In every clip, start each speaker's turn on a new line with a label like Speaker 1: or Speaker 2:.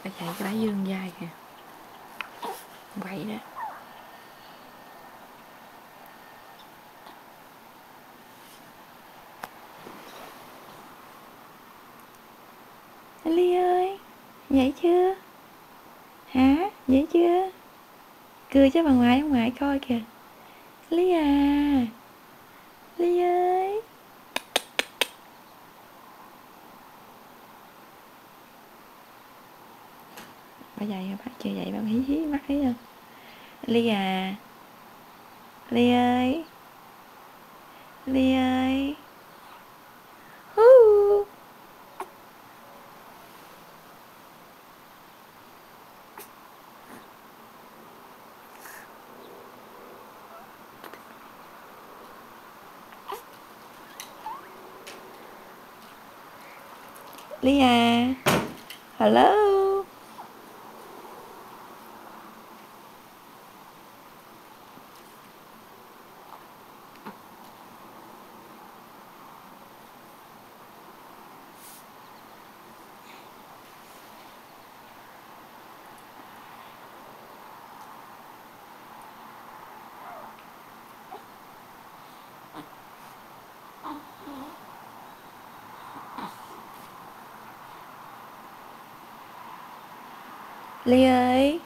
Speaker 1: Phải chạy cái đá dương dai kìa. Vậy đó. Ly ơi, dậy chưa? Hả? Dậy chưa? Cười cho bà ngoại coi kìa. Ly à, Ly ơi. Bà dậy hả? Bà chưa dậy, bà hí hí mắt thấy không? Ly à, Ly ơi, Ly ơi. Hú. Ly à, hello. Ly ơi,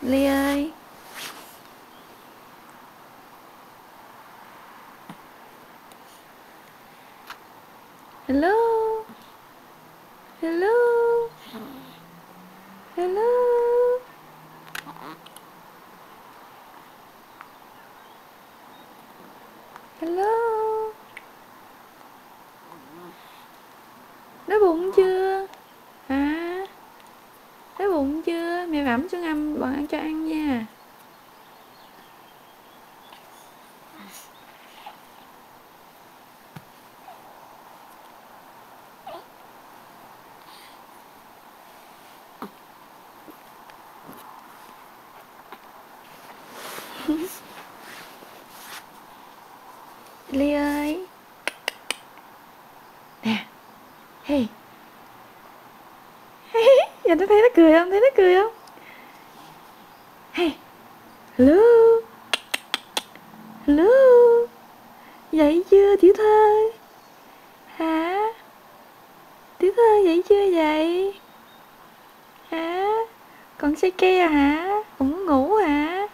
Speaker 1: Ly ơi. Hello, hello, hello, hello. Đói bụng chưa? Hả? Đói bụng chưa? Mẹ bẵm xuống âm bọn ăn cho ăn nha. Ly ơi. Nè. Hey. Giờ nó thấy nó cười không? Thấy nó cười không? Hey. Hello. Hello. Dậy chưa Tiểu Thơ? Hả? Tiểu Thơ dậy chưa vậy? Hả? Còn say ke hả? Còn muốn ngủ hả?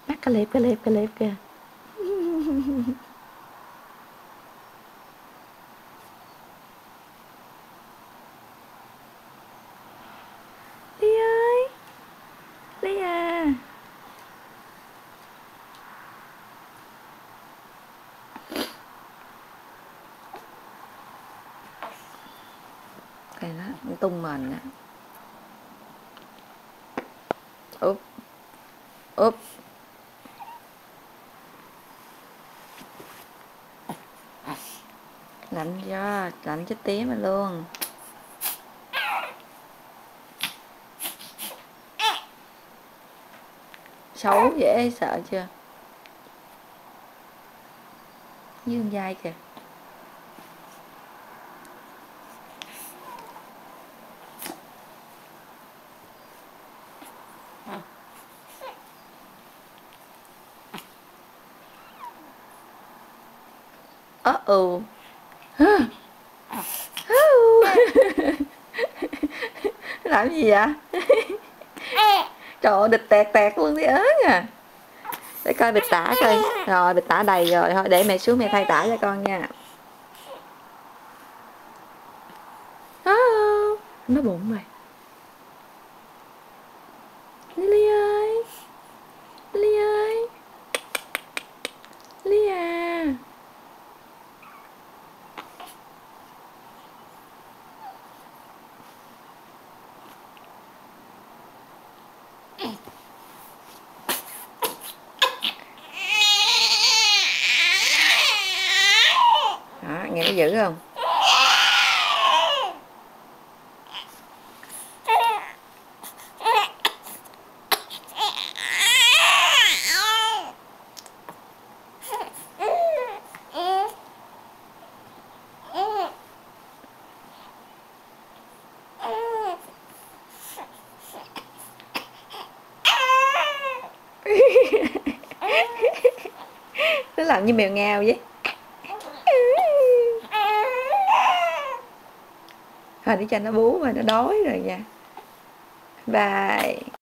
Speaker 1: Mắt cà lẹp kìa. Ly ơi. Ly à. Cái nó tung mền nè. Úp. Úp. Lạnh chết tía mà luôn. Xấu dễ sợ chưa? Dương dai kìa. Uh-oh. Làm gì vậy? Trời ơi, địch tẹt tẹt luôn đi ớn à. Để coi bịch tả coi. Rồi bịch tả đầy rồi. Thôi để mẹ xuống mẹ thay tả cho con nha. Nó bụng rồi. Ly ơi. Ly ơi. Ly à. Đó, nghe nó dữ không? Nó làm như mèo ngào vậy. Thôi để cho nó bú mà nó đói rồi nha. Bye.